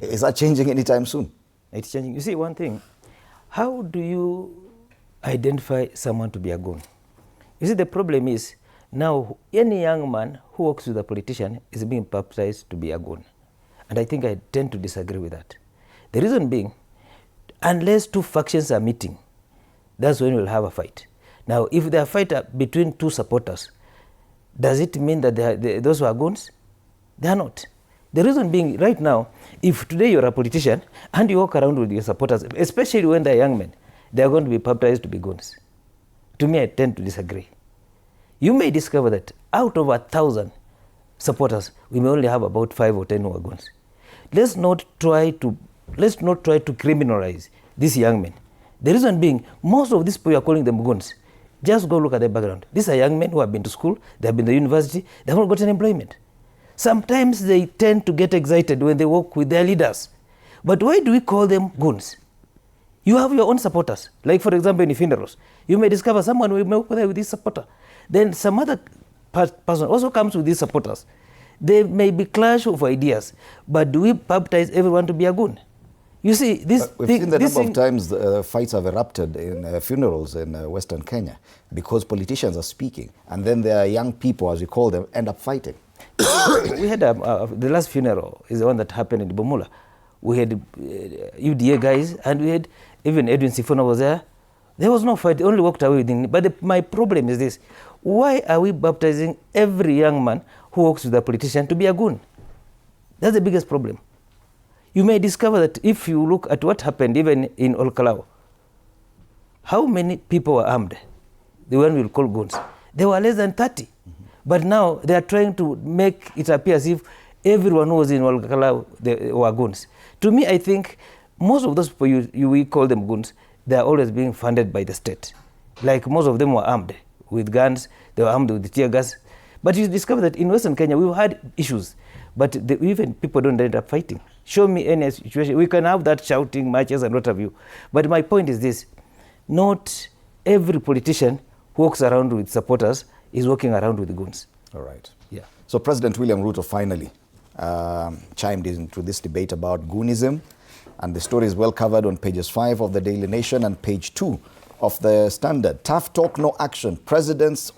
Is that changing anytime soon? It's changing. You see, one thing, how do you identify someone to be a goon? You see, the problem is now any young man who works with a politician is being baptized to be a goon. And I think I tend to disagree with that. The reason being, unless two factions are meeting, that's when we'll have a fight. Now, if there are fight between two supporters, does it mean that those who are goons? They are not. The reason being, right now, if today you're a politician and you walk around with your supporters, especially when they're young men, they're going to be baptized to be goons. To me, I tend to disagree. You may discover that out of 1,000 supporters, we may only have about 5 or 10 who are goons. Let's not try to criminalize these young men. The reason being, most of these people you are calling them goons. Just go look at their background. These are young men who have been to school, they have been to university, they haven't gotten employment. Sometimes they tend to get excited when they work with their leaders. But why do we call them goons? You have your own supporters. Like, for example, in funerals, you may discover someone who may work there with this supporter. Then some other person also comes with these supporters. There may be clash of ideas, but do we baptize everyone to be a goon? You see, we've seen the number of times fights have erupted in funerals in Western Kenya because politicians are speaking, and then there are young people, as we call them, end up fighting. We had the last funeral is the one that happened in Bomula. We had UDA guys, and we had even Edwin Sifuna was there. There was no fight, they only walked away within. But my problem is this: why are we baptizing every young man who works with a politician to be a goon? That's the biggest problem. You may discover that if you look at what happened even in Olkalau, how many people were armed? The one we'll call goons. There were less than 30. Mm-hmm. But now they are trying to make it appear as if everyone who was in Olkalau were goons. To me, I think most of those people we call them goons, they are always being funded by the state. Like most of them were armed with guns, they were armed with tear gas. But you discover that in Western Kenya, we've had issues, but even people don't end up fighting. Show me any situation. We can have that shouting matches and what have you. But my point is this: not every politician who walks around with supporters is walking around with goons. All right. Yeah. So President William Ruto finally chimed into this debate about goonism, and the story is well covered on pages 5 of the Daily Nation and page 2 of the Standard. Tough talk, no action. Presidents